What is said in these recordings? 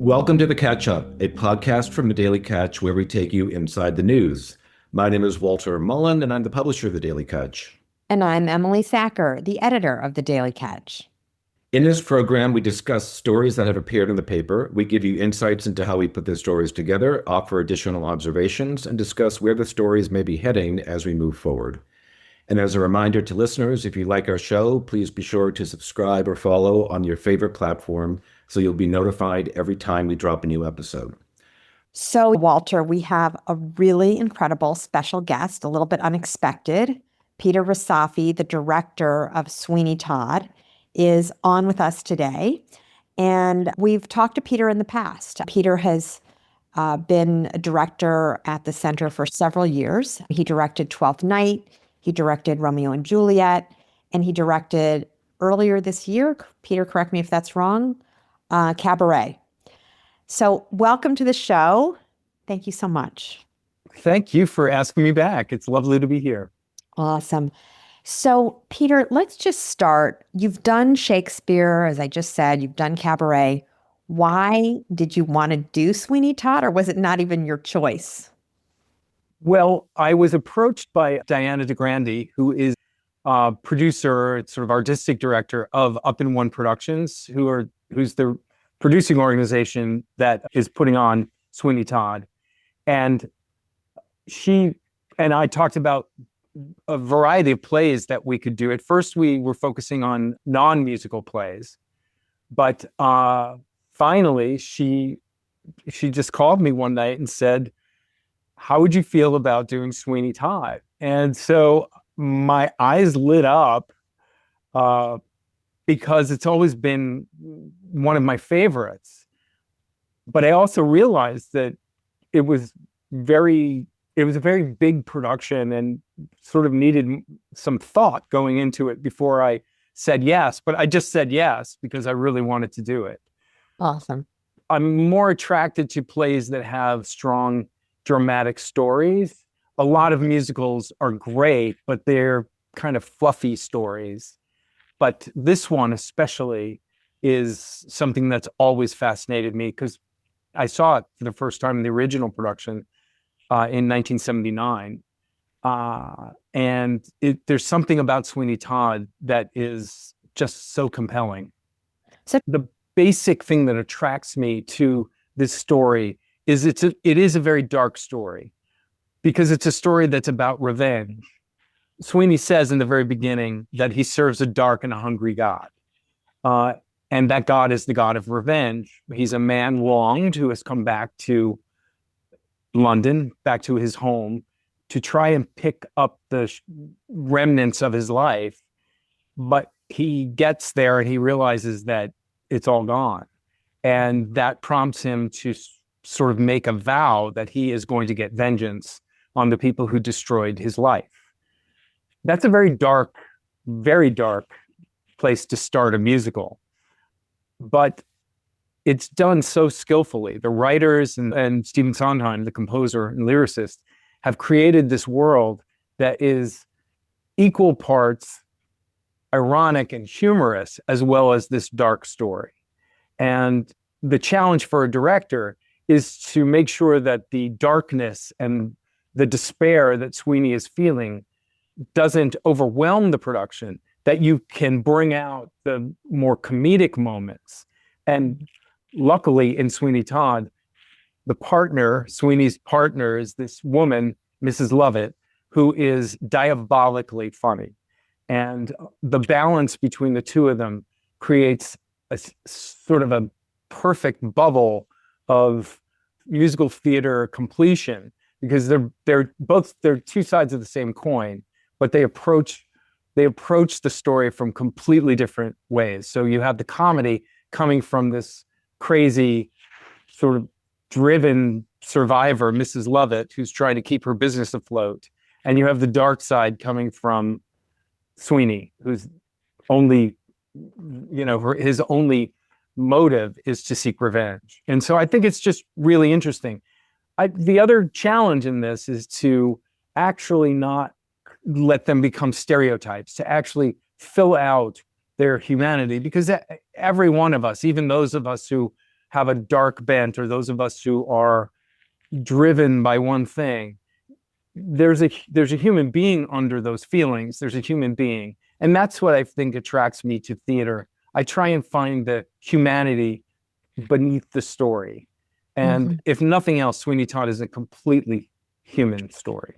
Welcome to The Catch Up, a podcast from the Daily Catch where we take you inside the news. My name is Walter Mullen, and I'm the publisher of the Daily Catch. And I'm Emily Sachar, the editor of the Daily Catch. In this program, we discuss stories that have appeared in the paper. We give you insights into how we put the stories together, offer additional observations, and discuss where the stories may be heading as we move forward. And as a reminder to listeners, if you like our show, please be sure to subscribe or follow on your favorite platform so you'll be notified every time we drop a new episode. So, Walter, we have a really incredible special guest, a little bit unexpected. Peter Risafi, the director of Sweeney Todd, is on with us today. And we've talked to Peter in the past. Peter has been a director at the center for several years. He directed Twelfth Night, he directed Romeo and Juliet, and he directed earlier this year, Peter, correct me if that's wrong, Cabaret. So welcome to the show. Thank you so much. Thank you for asking me back. It's lovely to be here. Awesome. So, Peter, let's just start. You've done Shakespeare, as I just said, you've done Cabaret. Why did you want to do Sweeney Todd, or was it not even your choice? Well, I was approached by Diana DeGrande, who is a producer, sort of artistic director of Up in One Productions, who's the producing organization that is putting on Sweeney Todd. And she and I talked about a variety of plays that we could do. At first, we were focusing on non-musical plays, but finally, she just called me one night and said, "How would you feel about doing Sweeney Todd?" And so my eyes lit up because it's always been one of my favorites. But I also realized that it was a very big production and sort of needed some thought going into it before I said yes. But I just said yes because I really wanted to do it. Awesome. I'm more attracted to plays that have strong dramatic stories. A lot of musicals are great, but they're kind of fluffy stories. But this one especially is something that's always fascinated me because I saw it for the first time in the original production in 1979. And there's something about Sweeney Todd that is just so compelling. So the basic thing that attracts me to this story is it is a very dark story because it's a story that's about revenge. Sweeney says in the very beginning that he serves a dark and a hungry God. And that God is the God of revenge. He's a man wronged who has come back to London, back to his home, to try and pick up the remnants of his life. But he gets there and he realizes that it's all gone. And that prompts him to sort of make a vow that he is going to get vengeance on the people who destroyed his life. That's a very dark place to start a musical. But it's done so skillfully. The writers and Stephen Sondheim, the composer and lyricist, have created this world that is equal parts ironic and humorous, as well as this dark story. And the challenge for a director is to make sure that the darkness and the despair that Sweeney is feeling doesn't overwhelm the production, that you can bring out the more comedic moments. And luckily in Sweeney Todd, Sweeney's partner is this woman, Mrs. Lovett, who is diabolically funny. And the balance between the two of them creates a sort of a perfect bubble of musical theater completion because they're two sides of the same coin, but they approach the story from completely different ways. So you have the comedy coming from this crazy sort of driven survivor, Mrs. Lovett, who's trying to keep her business afloat. And you have the dark side coming from Sweeney, who's his only motive is to seek revenge. And so I think it's just really interesting. The other challenge in this is to actually not let them become stereotypes, to actually fill out their humanity, because every one of us, even those of us who have a dark bent, or those of us who are driven by one thing, there's a human being under those feelings. There's a human being. And that's what I think attracts me to theater. I try and find the humanity beneath the story. And if nothing else, Sweeney Todd is a completely human story.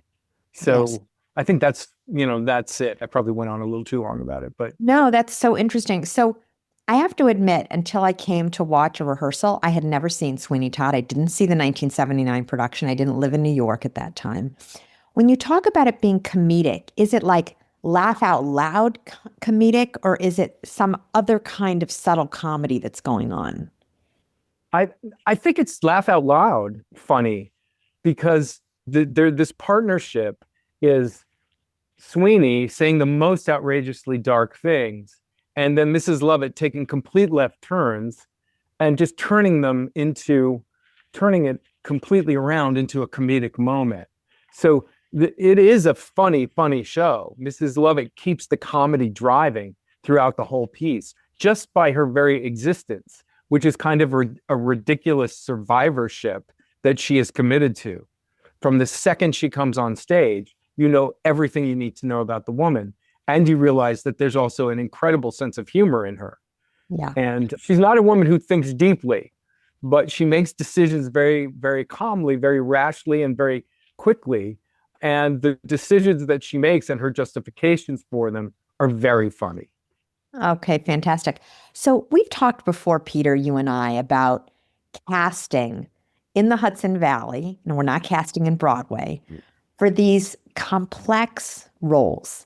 So Yes. I think that's it. I probably went on a little too long about it, but No, that's so interesting. So I have to admit, until I came to watch a rehearsal, I had never seen Sweeney Todd. I didn't see the 1979 production. I didn't live in New York at that time. When you talk about it being comedic, is it like laugh out loud comedic, or is it some other kind of subtle comedy that's going on? I think it's laugh out loud funny, because this partnership is Sweeney saying the most outrageously dark things, and then Mrs. Lovett taking complete left turns and just turning it completely around into a comedic moment. So it is a funny show. Mrs. Lovett keeps the comedy driving throughout the whole piece just by her very existence, which is kind of a ridiculous survivorship that she is committed to. From the second she comes on stage, you know everything you need to know about the woman. And you realize that there's also an incredible sense of humor in her. Yeah. And she's not a woman who thinks deeply, but she makes decisions very, very calmly, very rashly, and very quickly. And the decisions that she makes and her justifications for them are very funny. Okay, fantastic. So we've talked before, Peter, you and I, about casting in the Hudson Valley, and we're not casting in Broadway, for these complex roles.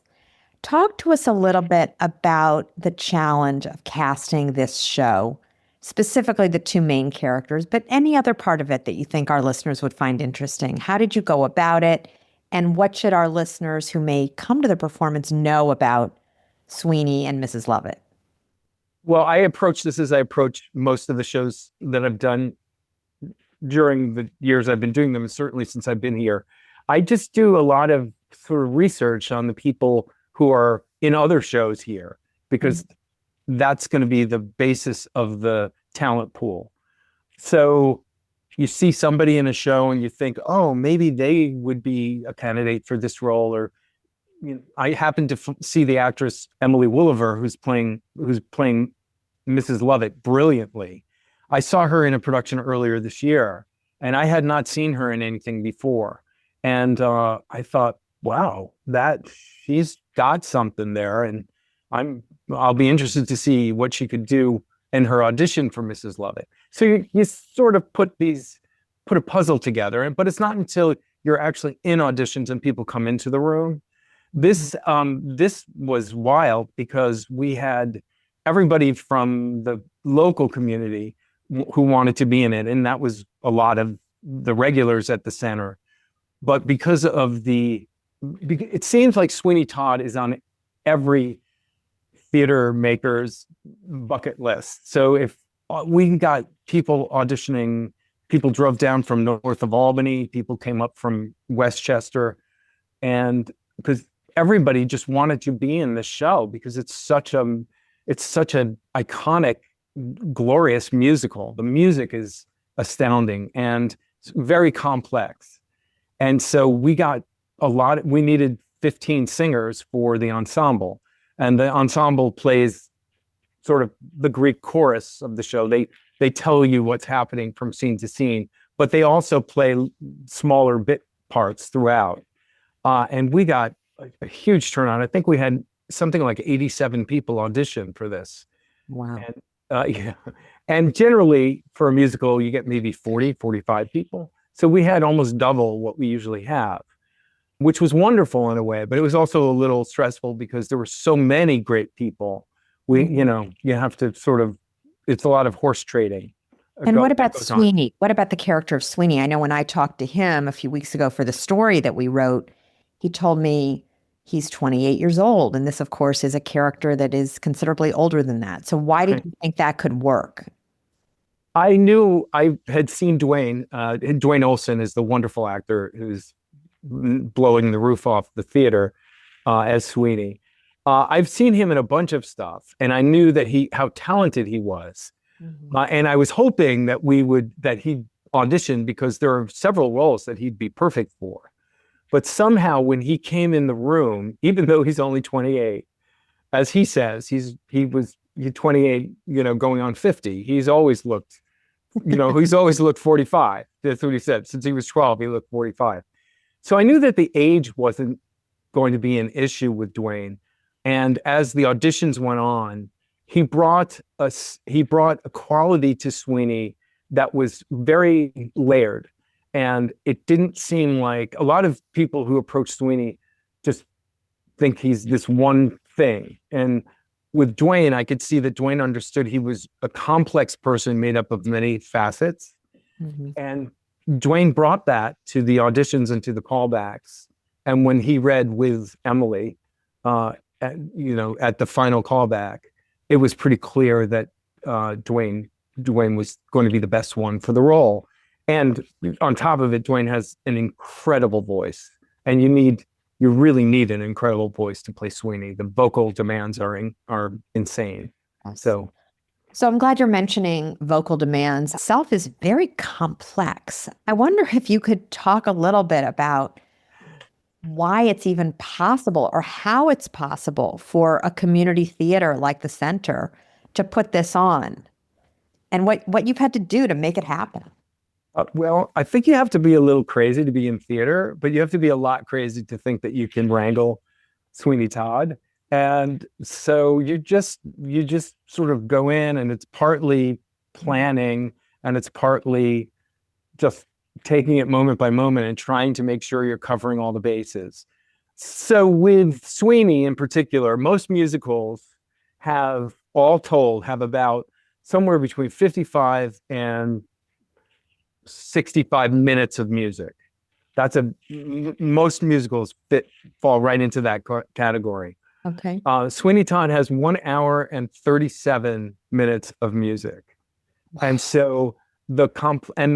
Talk to us a little bit about the challenge of casting this show, specifically the two main characters, but any other part of it that you think our listeners would find interesting. How did you go about it? And what should our listeners who may come to the performance know about Sweeney and Mrs. Lovett? Well, I approach this as I approach most of the shows that I've done during the years I've been doing them, and certainly since I've been here. I just do a lot of sort of research on the people who are in other shows here, because that's going to be the basis of the talent pool. So you see somebody in a show and you think, oh, maybe they would be a candidate for this role. Or I happen to see the actress Emily Woolever, who's playing Mrs. Lovett brilliantly. I saw her in a production earlier this year, and I had not seen her in anything before. And I thought, wow, she's got something there, and I'll be interested to see what she could do in her audition for Mrs. Lovett. So you sort of put a puzzle together, but it's not until you're actually in auditions and people come into the room. This was wild, because we had everybody from the local community who wanted to be in it, and that was a lot of the regulars at the center. But because of it seems like Sweeney Todd is on every theater maker's bucket list. So if we got people auditioning, people drove down from north of Albany, people came up from Westchester, and because everybody just wanted to be in the show, because it's such an iconic, glorious musical. The music is astounding and it's very complex. And so we needed 15 singers for the ensemble, and the ensemble plays sort of the Greek chorus of the show. They tell you what's happening from scene to scene, but they also play smaller bit parts throughout. And we got a huge turnout. I think we had something like 87 people audition for this. Wow. And, and generally for a musical, you get maybe 40, 45 people. So we had almost double what we usually have, which was wonderful in a way, but it was also a little stressful because there were so many great people. You have to it's a lot of horse trading. And what about Sweeney? What about the character of Sweeney? I know when I talked to him a few weeks ago for the story that we wrote, he told me he's 28 years old. And this, of course, is a character that is considerably older than that. So why did you think that could work? I knew I had seen Dwayne. Dwayne Olsen is the wonderful actor who's blowing the roof off the theater as Sweeney. I've seen him in a bunch of stuff, and I knew that how talented he was. And I was hoping that he'd audition, because there are several roles that he'd be perfect for. But somehow when he came in the room, even though he's only 28, as he says, he's 28, going on 50. He's always looked 45. That's what he said. Since he was 12, he looked 45. So I knew that the age wasn't going to be an issue with Dwayne. And as the auditions went on, he brought a quality to Sweeney that was very layered. And it didn't seem like, a lot of people who approach Sweeney just think he's this one thing. And with Dwayne, I could see that Dwayne understood he was a complex person made up of many facets. And Dwayne brought that to the auditions and to the callbacks. And when he read with Emily, at the final callback, it was pretty clear that Dwayne was going to be the best one for the role. And on top of it, Dwayne has an incredible voice, and you really need an incredible voice to play Sweeney. The vocal demands are insane. So I'm glad you're mentioning vocal demands. Self is very complex. I wonder if you could talk a little bit about why it's even possible, or how it's possible for a community theater like the Center to put this on, and what you've had to do to make it happen. Well, I think you have to be a little crazy to be in theater, but you have to be a lot crazy to think that you can wrangle Sweeney Todd. And so you just sort of go in, and it's partly planning, and it's partly just taking it moment by moment and trying to make sure you're covering all the bases. So with Sweeney in particular, most musicals have, all told, have about somewhere between 55 and 65 minutes of music. Most musicals fall right into that category. Okay. Sweeney Todd has 1 hour and 37 minutes of music. And so the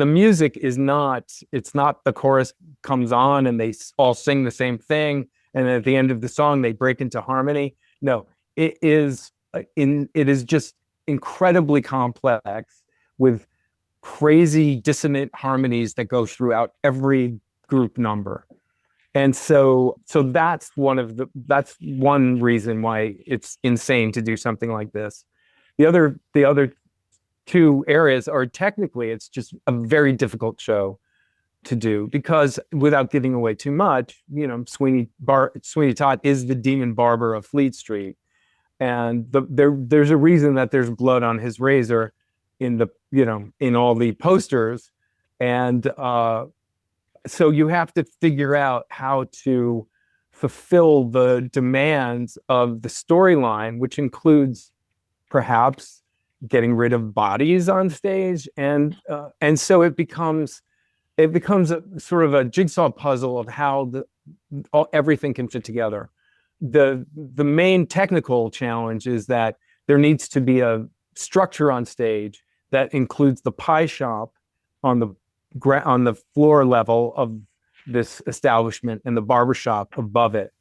music is not, it's not the chorus comes on and they all sing the same thing, and at the end of the song they break into harmony. No, it is just incredibly complex, with crazy dissonant harmonies that go throughout every group number. And so that's one reason why it's insane to do something like this. The other two areas are, technically it's just a very difficult show to do, because without giving away too much, Sweeney Todd is the demon barber of Fleet Street, and there's a reason that there's blood on his razor in all the posters. And so you have to figure out how to fulfill the demands of the storyline, which includes perhaps getting rid of bodies on stage. And so it becomes a sort of a jigsaw puzzle of how everything can fit together. The main technical challenge is that there needs to be a structure on stage that includes the pie shop on the floor level of this establishment and the barbershop above it.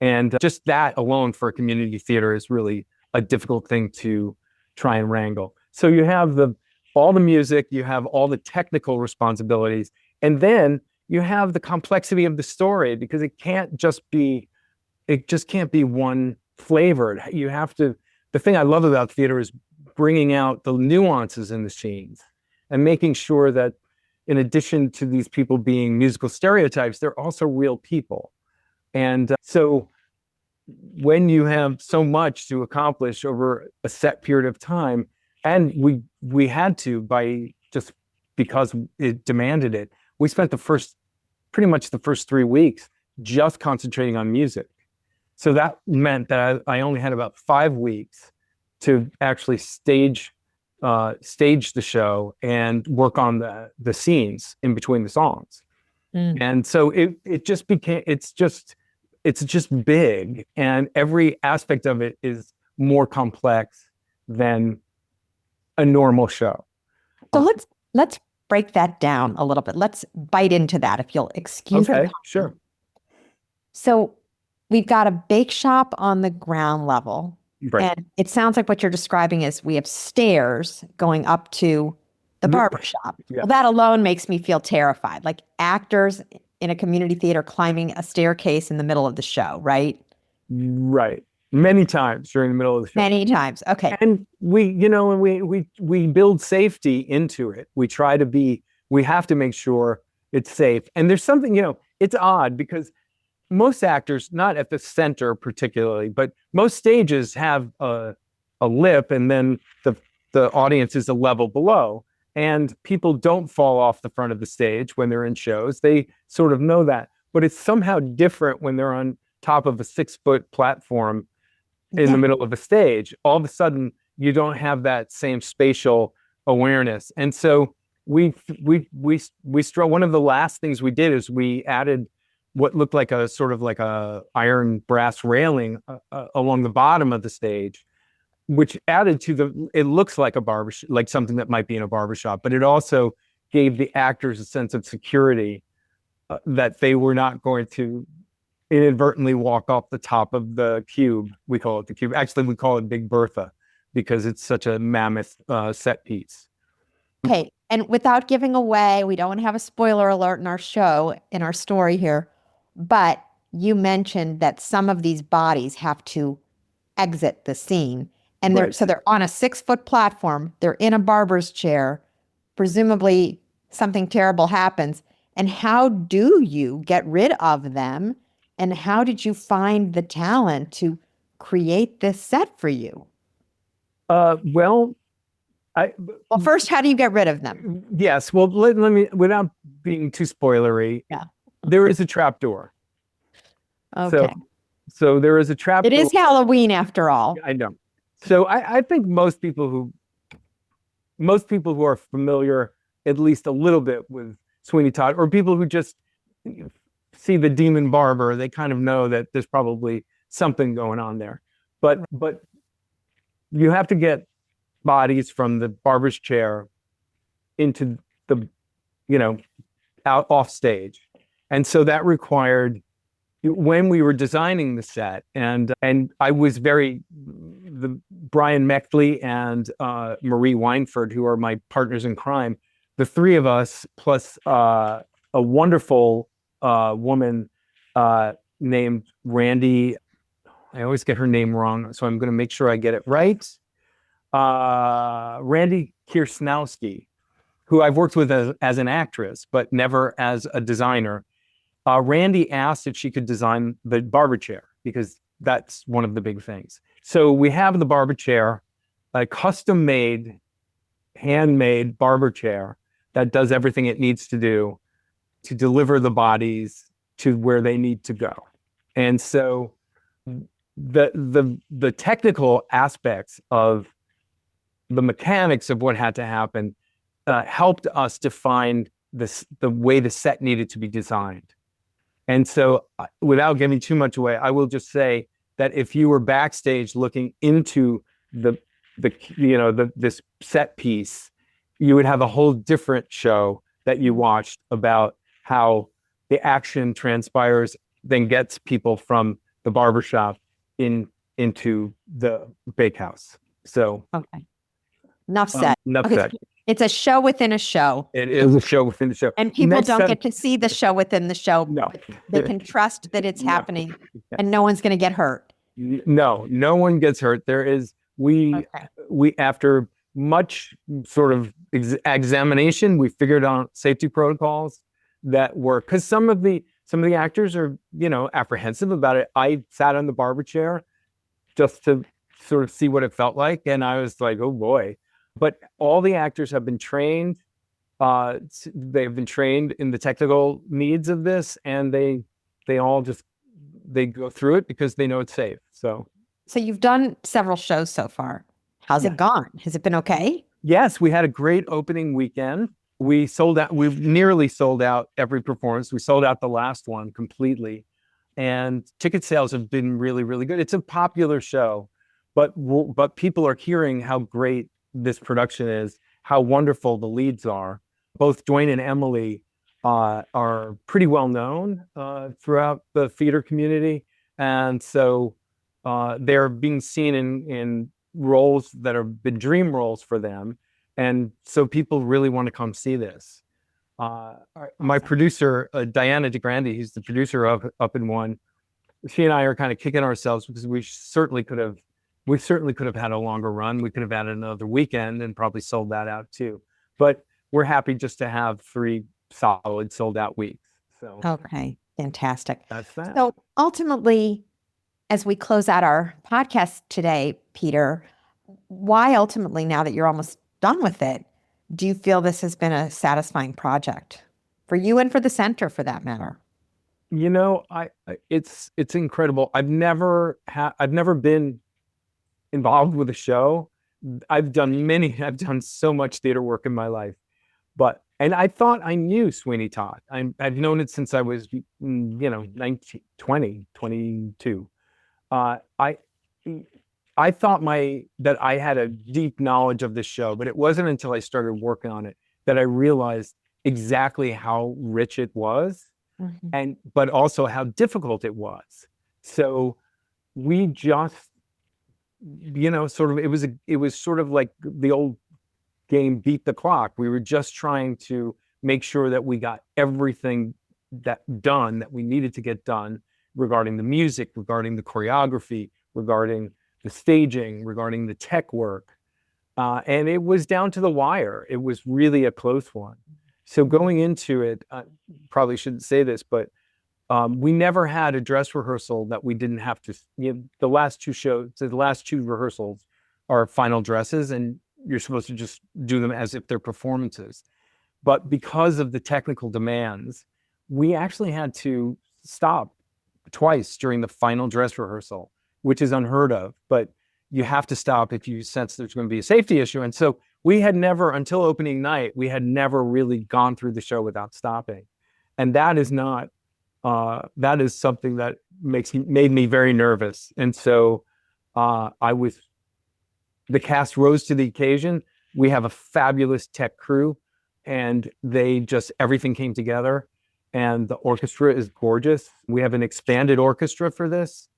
And just that alone for a community theater is really a difficult thing to try and wrangle. So you have all the music, you have all the technical responsibilities, and then you have the complexity of the story, because it just can't be one flavored. The thing I love about theater is bringing out the nuances in the scenes and making sure that, in addition to these people being musical stereotypes, they're also real people. And so when you have so much to accomplish over a set period of time, and we had to, because it demanded it, we spent pretty much the first 3 weeks just concentrating on music. So that meant that I only had about 5 weeks to actually stage the show and work on the scenes in between the songs. And so it's just big, and every aspect of it is more complex than a normal show. So let's break that down a little bit. Let's bite into that, if you'll excuse me. Okay, sure. So we've got a bake shop on the ground level. Right. And it sounds like what you're describing is we have stairs going up to the barbershop. Yeah. Well, that alone makes me feel terrified. Like actors in a community theater climbing a staircase in the middle of the show, right? Right. Many times during the middle of the show. Many times. Okay. And we build safety into it. We have to make sure it's safe. And there's something, it's odd because most actors, not at the center particularly, but most stages have a lip and then the audience is a level below. And people don't fall off the front of the stage when they're in shows. They sort of know that. But it's somehow different when they're on top of a 6-foot platform in the middle of a stage. All of a sudden, you don't have that same spatial awareness. And so one of the last things we did is we added what looked like a sort of like a iron brass railing along the bottom of the stage, which added to it looks like a barbershop, like something that might be in a barbershop, but it also gave the actors a sense of security that they were not going to inadvertently walk off the top of the cube. We call it the cube. Actually, we call it Big Bertha because it's such a mammoth set piece. Okay. And without giving away, we don't want to have a spoiler alert in our show, in our story here, but you mentioned that some of these bodies have to exit the scene. And they're on a 6-foot platform. They're in a barber's chair. Presumably something terrible happens. And how do you get rid of them? And how did you find the talent to create this set for you? Well, first, how do you get rid of them? Yes. Well, let me, without being too spoilery, there is a trap door. Okay. So there is a trap door. It is Halloween after all. I know. So I think most people who are familiar at least a little bit with Sweeney Todd, or people who just see the demon barber, they kind of know that there's probably something going on there. But you have to get bodies from the barber's chair into the, out off stage. And so that required, when we were designing the set, and I was Brian Mechtley and Marie Weinford, who are my partners in crime, the three of us, plus a wonderful woman named Randy. I always get her name wrong, so I'm going to make sure I get it right. Randy Kiersnowski, who I've worked with as an actress, but never as a designer. Randy asked if she could design the barber chair, because that's one of the big things. So we have the barber chair, a custom-made, handmade barber chair that does everything it needs to do to deliver the bodies to where they need to go. And so the technical aspects of the mechanics of what had to happen helped us define the way the set needed to be designed. And so without giving too much away, I will just say that if you were backstage looking into this set piece, you would have a whole different show that you watched about how the action transpires, then gets people from the barbershop into the bakehouse. So okay. Enough said. Enough said. It's a show within a show. It is a show within the show. And people don't get to see the show within the show. No. They can trust that it's happening and no one's going to get hurt. No one gets hurt. We after much sort of examination, we figured out safety protocols that work, because some of the actors are, apprehensive about it. I sat on the barber chair just to sort of see what it felt like. And I was like, oh boy. But all the actors have been trained. They've been trained in the technical needs of this, and they all go through it because they know it's safe. So you've done several shows so far. How's it gone? Has it been okay? Yes, we had a great opening weekend. We've nearly sold out every performance. We sold out the last one completely. And ticket sales have been really, really good. It's a popular show, but people are hearing how great this production is, how wonderful the leads are. Both Dwayne and Emily are pretty well known throughout the theater community. And so they're being seen in roles that have been dream roles for them. And so people really want to come see this. My producer, Diana DeGrande, he's the producer of Up in One. She and I are kind of kicking ourselves because we certainly could have had a longer run. We could have had another weekend and probably sold that out too. But we're happy just to have 3 solid sold out weeks. So Okay, fantastic. that's that. So ultimately, as we close out our podcast today, Peter, why ultimately, now that you're almost done with it, do you feel this has been a satisfying project for you and for the center, for that matter? You know, it's incredible. I've never been involved with a show. I've done so much theater work in my life, and I thought I knew Sweeney Todd. I've known it since I was, 19, 20, 22. I thought that I had a deep knowledge of the show, but it wasn't until I started working on it that I realized exactly how rich it was, but also how difficult it was. So we just, it was sort of like the old game, beat the clock. We were just trying to make sure that we got everything done that we needed to get done regarding the music, regarding the choreography, regarding the staging, regarding the tech work. And it was down to the wire. It was really a close one. So going into it, I probably shouldn't say this, but we never had a dress rehearsal that we didn't have to, the last 2 rehearsals are final dresses, and you're supposed to just do them as if they're performances. But because of the technical demands, we actually had to stop twice during the final dress rehearsal, which is unheard of, but you have to stop if you sense there's going to be a safety issue. And so we had never, until opening night, we had never really gone through the show without stopping. And that is something that made me very nervous. And so the cast rose to the occasion. We have a fabulous tech crew, and everything came together, and the orchestra is gorgeous. We have an expanded orchestra for this.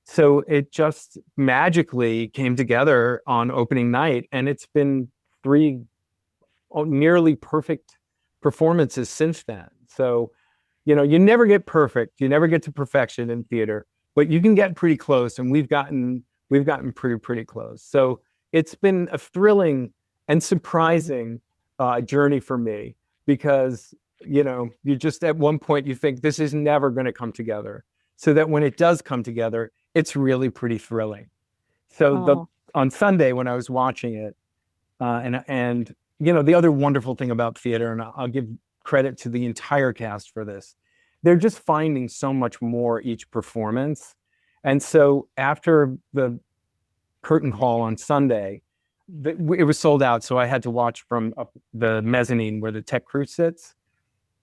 So it just magically came together on opening night, and it's been 3 nearly perfect performances since then. So, you never get perfect. You never get to perfection in theater, but you can get pretty close, and we've gotten pretty close. So it's been a thrilling and surprising journey for me, because, you just at one point you think this is never going to come together. So that when it does come together, it's really pretty thrilling. So on Sunday when I was watching it, and the other wonderful thing about theater, and I'll give credit to the entire cast for this, they're just finding so much more each performance. And so after the curtain call on Sunday, it was sold out, so I had to watch from up the mezzanine where the tech crew sits.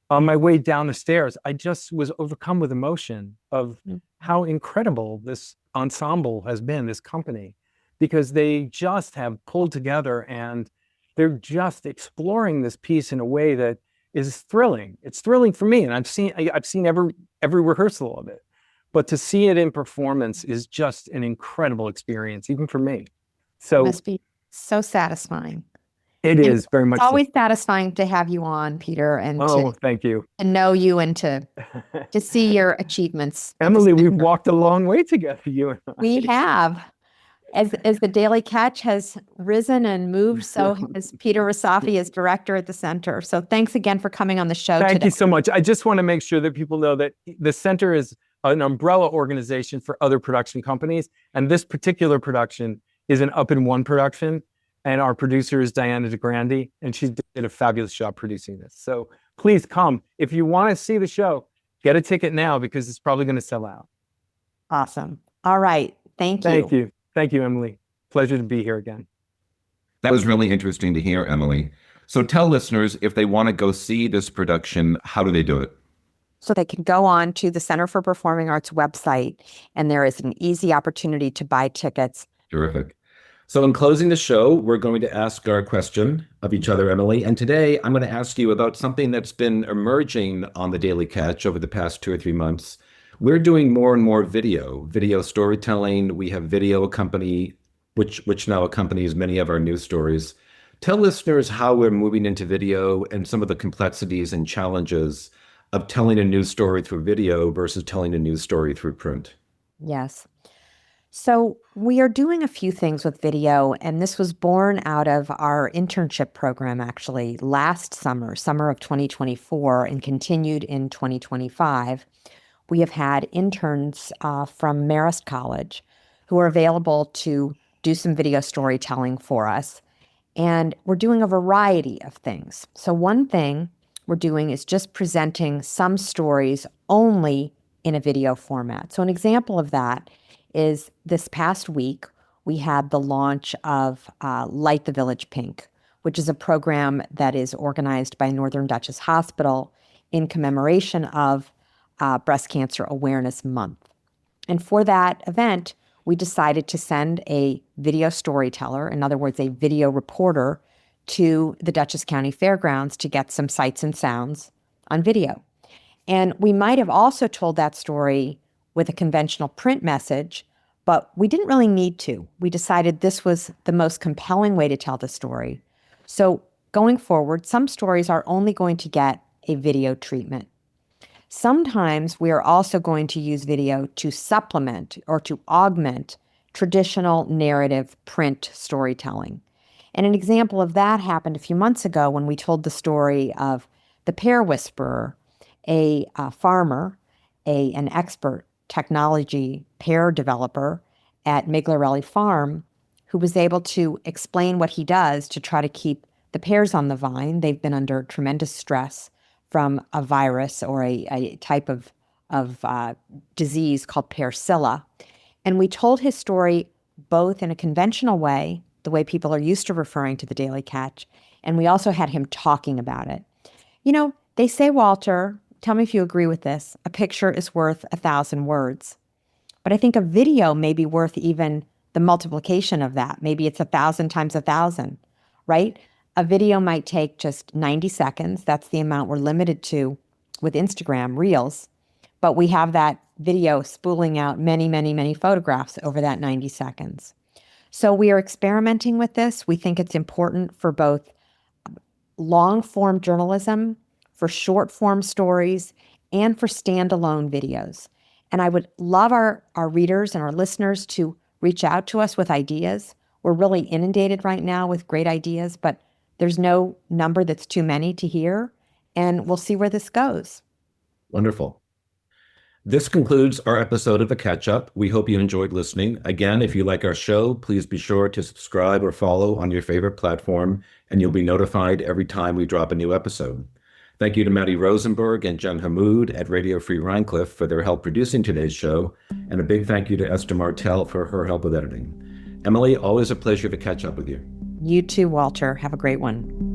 On my way down the stairs, I just was overcome with emotion of how incredible this ensemble has been, this company, because they just have pulled together, and they're just exploring this piece in a way that is thrilling. It's thrilling for me, and I've seen every rehearsal of it, but to see it in performance is just an incredible experience, even for me. So it must be so satisfying. It is very much. It's always satisfying to have you on, Peter, and thank you. To know you and to see your achievements. Emily, we've walked a long way together, you and I. We have. As the Daily Catch has risen and moved, so has Peter Risafi as director at the center. So thanks again for coming on the show today. Thank you so much. I just want to make sure that people know that the center is an umbrella organization for other production companies, and this particular production is an Up in One production. And our producer is Diana DeGrande, and she did a fabulous job producing this. So please come. If you want to see the show, get a ticket now, because it's probably going to sell out. Awesome. All right. Thank you. Thank you. Thank you, Emily. Pleasure to be here again. That was really interesting to hear, Emily. So tell listeners, if they want to go see this production, how do they do it? So they can go on to the Center for Performing Arts website, and there is an easy opportunity to buy tickets. Terrific. So in closing the show, we're going to ask our question of each other, Emily. And today I'm going to ask you about something that's been emerging on the Daily Catch over the past 2 or 3 months, We're doing more and more video storytelling. We have video accompany, which now accompanies many of our news stories. Tell listeners how we're moving into video and some of the complexities and challenges of telling a news story through video versus telling a news story through print. Yes. So we are doing a few things with video, and this was born out of our internship program actually last summer of 2024, and continued in 2025. We have had interns from Marist College who are available to do some video storytelling for us. And we're doing a variety of things. So one thing we're doing is just presenting some stories only in a video format. So an example of that is this past week, we had the launch of Light the Village Pink, which is a program that is organized by Northern Dutchess Hospital in commemoration of Breast Cancer Awareness Month. And for that event, we decided to send a video storyteller, in other words, a video reporter, to the Dutchess County Fairgrounds to get some sights and sounds on video. And we might have also told that story with a conventional print message, but we didn't really need to. We decided this was the most compelling way to tell the story. So going forward, some stories are only going to get a video treatment. Sometimes we are also going to use video to supplement or to augment traditional narrative print storytelling. And an example of that happened a few months ago when we told the story of the Pear Whisperer, a farmer, an expert technology pear developer at Miglarelli Farm, who was able to explain what he does to try to keep the pears on the vine. They've been under tremendous stress from a virus or a type of disease called pearcilla. And we told his story both in a conventional way, the way people are used to referring to the daily catch, and we also had him talking about it. You know, they say, Walter, tell me if you agree with this, a picture is worth 1,000 words. But I think a video may be worth even the multiplication of that. Maybe it's 1,000 times 1,000, right? A video might take just 90 seconds. That's the amount we're limited to with Instagram Reels. But we have that video spooling out many, many, many photographs over that 90 seconds. So we are experimenting with this. We think it's important for both long-form journalism, for short-form stories, and for standalone videos. And I would love our readers and our listeners to reach out to us with ideas. We're really inundated right now with great ideas, but there's no number that's too many to hear, and we'll see where this goes. Wonderful. This concludes our episode of The Catch Up. We hope you enjoyed listening. Again, if you like our show, please be sure to subscribe or follow on your favorite platform, and you'll be notified every time we drop a new episode. Thank you to Matty Rosenberg and Jen Hammoud at Radio Free Rhinecilff for their help producing today's show, and a big thank you to Esther Martell for her help with editing. Emily, always a pleasure to catch up with you. You too, Walter. Have a great one.